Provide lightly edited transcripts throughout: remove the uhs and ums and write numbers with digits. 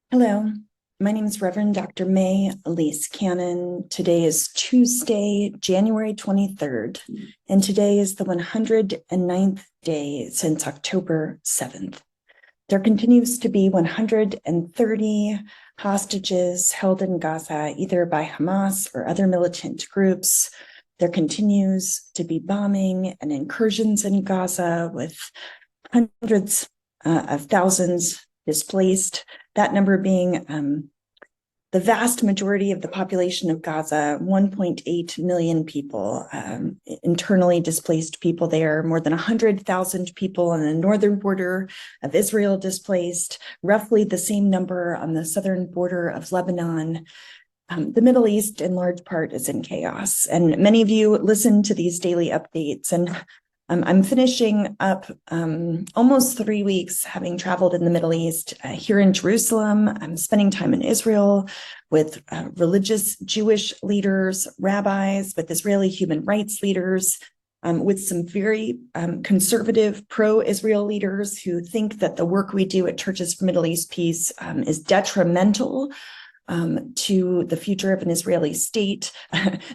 Hello, my name is Reverend Dr. May Elise Cannon. Today is Tuesday, January 23rd, and today is the 109th day since October 7th. There continues to be 130 hostages held in Gaza, either by Hamas or other militant groups. There continues to be bombing and incursions in Gaza with hundreds of thousands displaced, that number being the vast majority of the population of Gaza, 1.8 million people, internally displaced people there, more than 100,000 people on the northern border of Israel displaced, roughly the same number on the southern border of Lebanon. The Middle East, in large part, is in chaos. And many of you listen to these daily updates. And I'm finishing up almost 3 weeks having traveled in the Middle East. Here in Jerusalem, I'm spending time in Israel with religious Jewish leaders, rabbis, with Israeli human rights leaders, with some very conservative pro-Israel leaders who think that the work we do at Churches for Middle East Peace is detrimental to the future of an Israeli state.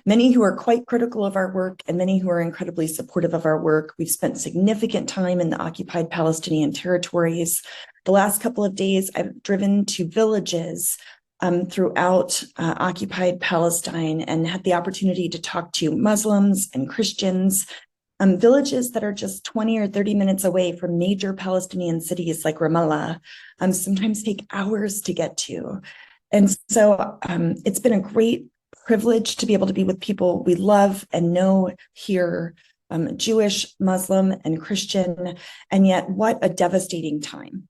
Many who are quite critical of our work and many who are incredibly supportive of our work. We've spent significant time in the occupied Palestinian territories. The last couple of days, I've driven to villages throughout occupied Palestine and had the opportunity to talk to Muslims and Christians, villages that are just 20 or 30 minutes away from major Palestinian cities like Ramallah, sometimes take hours to get to. And so it's been a great privilege to be able to be with people we love and know here, Jewish, Muslim, and Christian. And yet, what a devastating time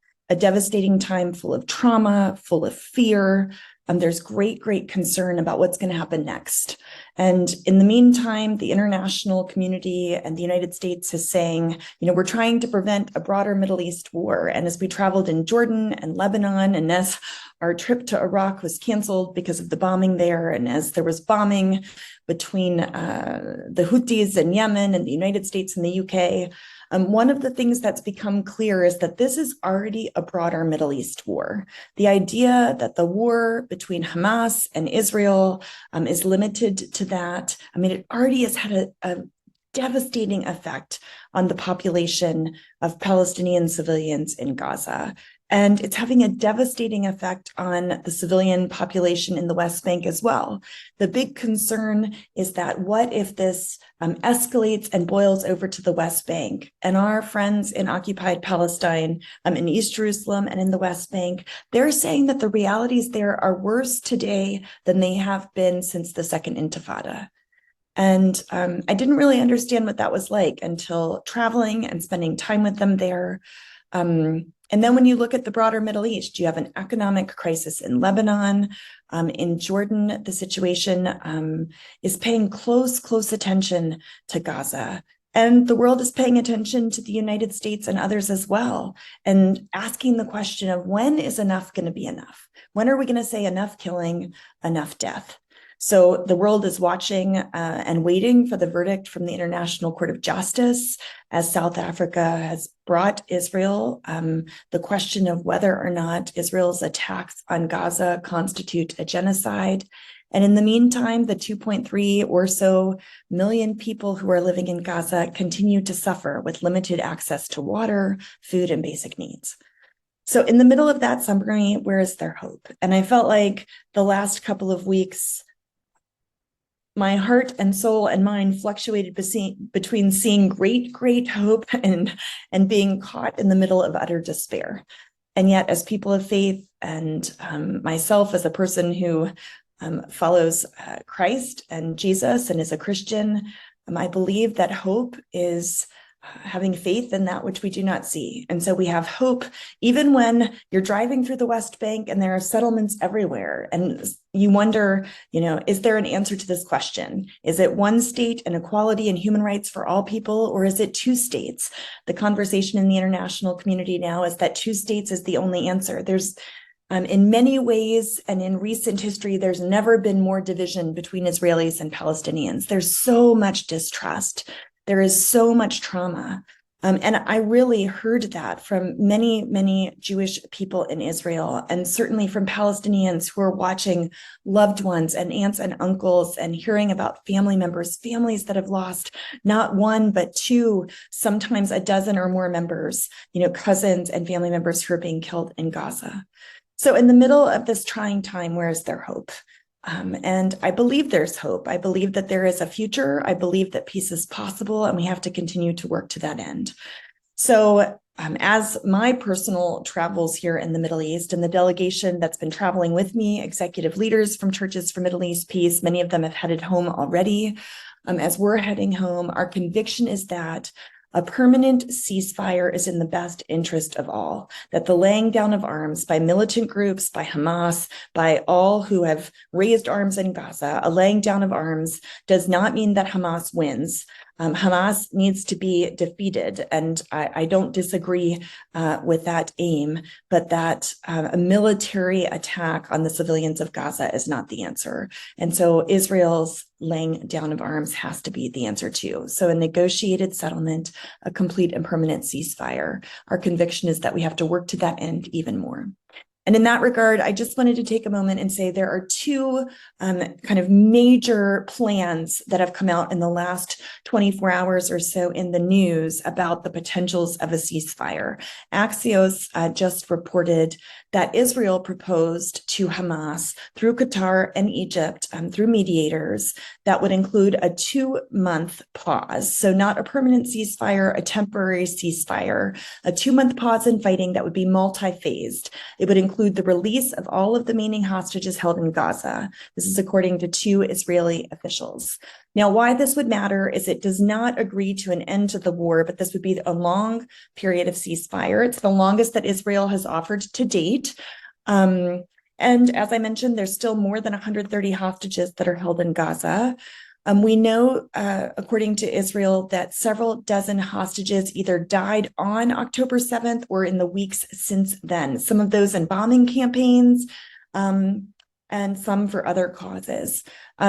full of trauma, full of fear. There's great concern about what's going to happen next. And in the meantime, the international community and the United States is saying, we're trying to prevent a broader Middle East war. And as we traveled in Jordan and Lebanon, and as our trip to Iraq was canceled because of the bombing there, and as there was bombing between the Houthis in Yemen and the United States and the UK, one of the things that's become clear is that this is already a broader Middle East war. The idea that the war between Hamas and Israel is limited to that, it already has had a devastating effect on the population of Palestinian civilians in Gaza. And it's having a devastating effect on the civilian population in the West Bank as well. The big concern is that what if this escalates and boils over to the West Bank? And our friends in occupied Palestine, in East Jerusalem and in the West Bank, they're saying that the realities there are worse today than they have been since the Second Intifada. And I didn't really understand what that was like until traveling and spending time with them there. And then when you look at the broader Middle East, you have an economic crisis in Lebanon. In Jordan, the situation is paying close attention to Gaza. And the world is paying attention to the United States and others as well, and asking the question of when is enough going to be enough? When are we going to say enough killing, enough death? So the world is watching and waiting for the verdict from the International Court of Justice as South Africa has brought Israel the question of whether or not Israel's attacks on Gaza constitute a genocide. And in the meantime, the 2.3 or so million people who are living in Gaza continue to suffer with limited access to water, food, and basic needs. So in the middle of that summary, where is there hope? And I felt like the last couple of weeks, my heart and soul and mind fluctuated between seeing great hope and being caught in the middle of utter despair. And yet, as people of faith and myself as a person who follows Christ and Jesus and is a Christian, I believe that hope is having faith in that which we do not see. And so we have hope even when you're driving through the West Bank and there are settlements everywhere. And you wonder, is there an answer to this question? Is it one state and equality and human rights for all people, or is it two states? The conversation in the international community now is that two states is the only answer. There's in many ways, and in recent history, there's never been more division between Israelis and Palestinians. There's so much distrust. There is so much trauma. And I really heard that from many, many Jewish people in Israel, and certainly from Palestinians who are watching loved ones and aunts and uncles and hearing about family members, families that have lost not one, but two, sometimes a dozen or more members, cousins and family members who are being killed in Gaza. So in the middle of this trying time, where is there hope? And I believe there's hope. I believe that there is a future. I believe that peace is possible, and we have to continue to work to that end. So as my personal travels here in the Middle East and the delegation that's been traveling with me, executive leaders from churches for Middle East peace, many of them have headed home already. As we're heading home, our conviction is that a permanent ceasefire is in the best interest of all, that the laying down of arms by militant groups, by Hamas, by all who have raised arms in Gaza, a laying down of arms does not mean that Hamas wins. Hamas needs to be defeated, and I don't disagree with that aim, but that a military attack on the civilians of Gaza is not the answer. And so Israel's laying down of arms has to be the answer too. So a negotiated settlement, a complete and permanent ceasefire. Our conviction is that we have to work to that end even more. And in that regard, I just wanted to take a moment and say there are two kind of major plans that have come out in the last 24 hours or so in the news about the potentials of a ceasefire. Axios just reported that Israel proposed to Hamas through Qatar and Egypt, through mediators, that would include a 2-month pause. So not a permanent ceasefire, a temporary ceasefire, a 2-month pause in fighting that would be multi-phased. It would include the release of all of the remaining hostages held in Gaza. This is according to 2 Israeli officials. Now, why this would matter is it does not agree to an end to the war, but this would be a long period of ceasefire. It's the longest that Israel has offered to date. And as I mentioned, there's still more than 130 hostages that are held in Gaza. We know, according to Israel, that several dozen hostages either died on October 7th or in the weeks since then, some of those in bombing campaigns, and some for other causes.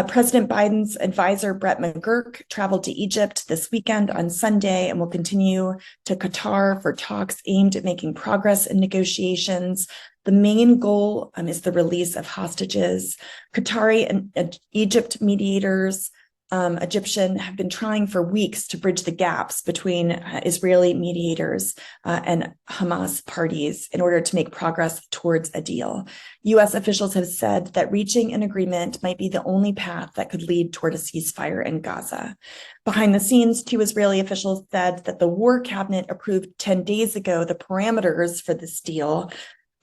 President Biden's advisor, Brett McGurk, traveled to Egypt this weekend on Sunday and will continue to Qatar for talks aimed at making progress in negotiations. The main goal is the release of hostages. Qatari and Egypt mediators, Egyptian, have been trying for weeks to bridge the gaps between Israeli mediators and Hamas parties in order to make progress towards a deal. U.S. officials have said that reaching an agreement might be the only path that could lead toward a ceasefire in Gaza. Behind the scenes, 2 Israeli officials said that the War Cabinet approved 10 days ago the parameters for this deal,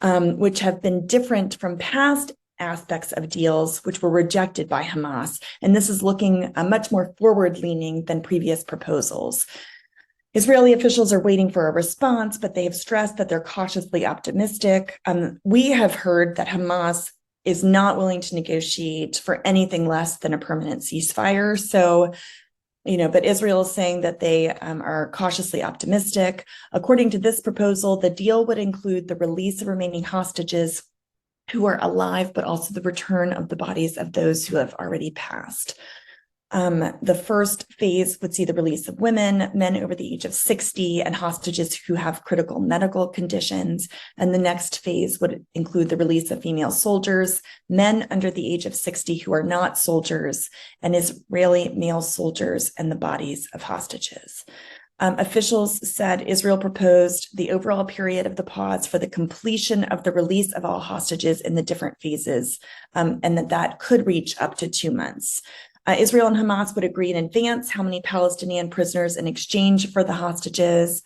which have been different from past aspects of deals which were rejected by Hamas. And this is looking much more forward-leaning than previous proposals. Israeli officials are waiting for a response, but they have stressed that they're cautiously optimistic. We have heard that Hamas is not willing to negotiate for anything less than a permanent ceasefire. So, but Israel is saying that they are cautiously optimistic. According to this proposal, the deal would include the release of remaining hostages who are alive, but also the return of the bodies of those who have already passed. The first phase would see the release of women, men over the age of 60, and hostages who have critical medical conditions. And the next phase would include the release of female soldiers, men under the age of 60 who are not soldiers, and Israeli male soldiers, and the bodies of hostages. Officials said Israel proposed the overall period of the pause for the completion of the release of all hostages in the different phases, and that could reach up to 2 months. Israel and Hamas would agree in advance how many Palestinian prisoners in exchange for the hostages.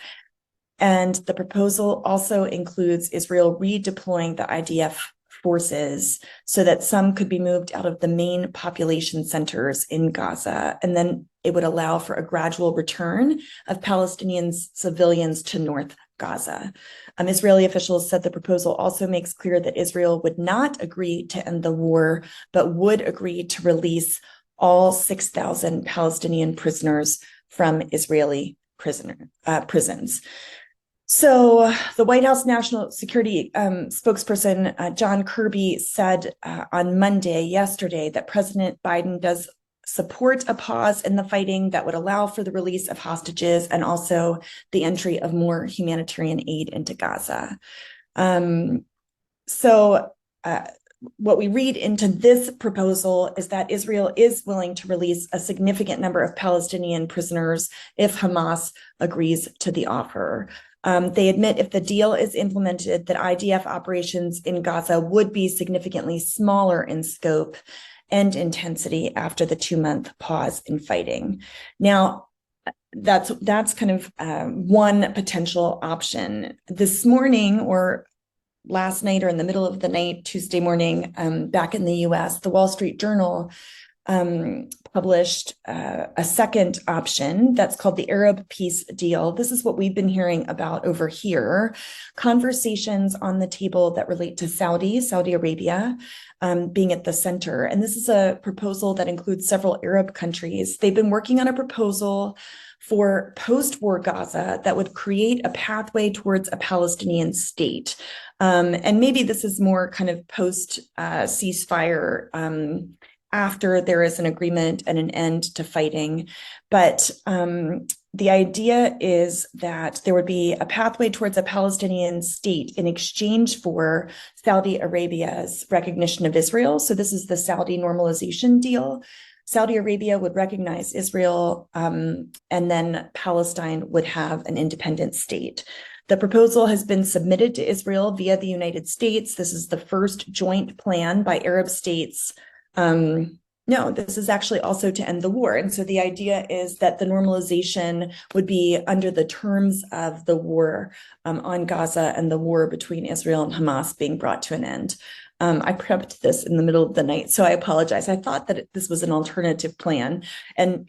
And the proposal also includes Israel redeploying the IDF forces so that some could be moved out of the main population centers in Gaza. And then it would allow for a gradual return of Palestinian civilians to North Gaza. Israeli officials said the proposal also makes clear that Israel would not agree to end the war, but would agree to release all 6,000 Palestinian prisoners from Israeli prisons. So the White House National Security spokesperson, John Kirby, said on Monday, yesterday, that President Biden does support a pause in the fighting that would allow for the release of hostages and also the entry of more humanitarian aid into Gaza. What we read into this proposal is that Israel is willing to release a significant number of Palestinian prisoners if Hamas agrees to the offer. They admit if the deal is implemented, that IDF operations in Gaza would be significantly smaller in scope and intensity after the 2-month pause in fighting. Now, that's kind of one potential option. This morning, or last night, or in the middle of the night, Tuesday morning, back in the US, the Wall Street Journal published a second option that's called the Arab Peace Deal. This is what we've been hearing about over here. Conversations on the table that relate to Saudi Arabia being at the center. And this is a proposal that includes several Arab countries. They've been working on a proposal for post-war Gaza that would create a pathway towards a Palestinian state. And maybe this is more kind of post-ceasefire after there is an agreement and an end to fighting. But the idea is that there would be a pathway towards a Palestinian state in exchange for Saudi Arabia's recognition of Israel. So this is the Saudi normalization deal. Saudi Arabia would recognize Israel, and then Palestine would have an independent state. The proposal has been submitted to Israel via the United States. This is the first joint plan by Arab states. No, this is actually also to end the war. And so the idea is that the normalization would be under the terms of the war on Gaza and the war between Israel and Hamas being brought to an end. I prepped this in the middle of the night, so I apologize. I thought that this was an alternative plan, and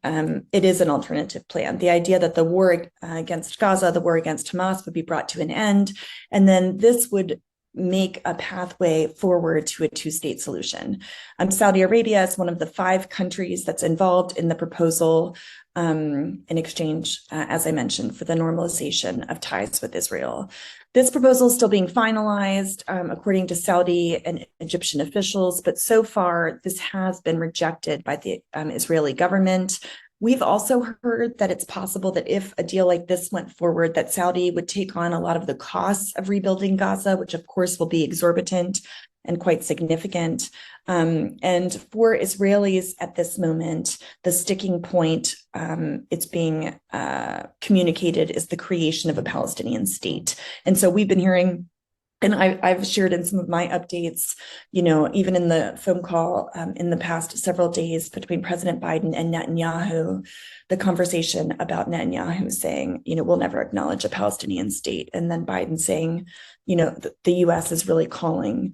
it is an alternative plan. The idea that the war against Gaza, the war against Hamas would be brought to an end, and then this would make a pathway forward to a two-state solution. Saudi Arabia is one of the 5 countries that's involved in the proposal in exchange, as I mentioned, for the normalization of ties with Israel. This proposal is still being finalized, according to Saudi and Egyptian officials, but so far this has been rejected by the Israeli government. We've also heard that it's possible that if a deal like this went forward, that Saudi would take on a lot of the costs of rebuilding Gaza, which of course will be exorbitant and quite significant. And for Israelis at this moment, the sticking point, it's being communicated, is the creation of a Palestinian state. And so we've been hearing, and I've shared in some of my updates, even in the phone call in the past several days between President Biden and Netanyahu, the conversation about Netanyahu saying, we'll never acknowledge a Palestinian state. And then Biden saying, the US is really calling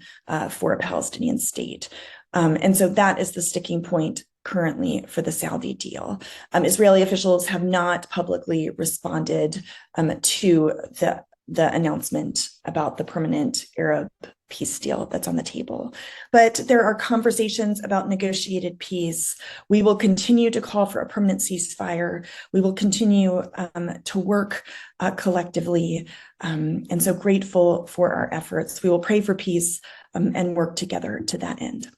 for a Palestinian state. And so that is the sticking point currently for the Saudi deal. Israeli officials have not publicly responded to the announcement about the permanent Arab peace deal that's on the table. But there are conversations about negotiated peace. We will continue to call for a permanent ceasefire. We will continue to work collectively, and so grateful for our efforts. We will pray for peace and work together to that end.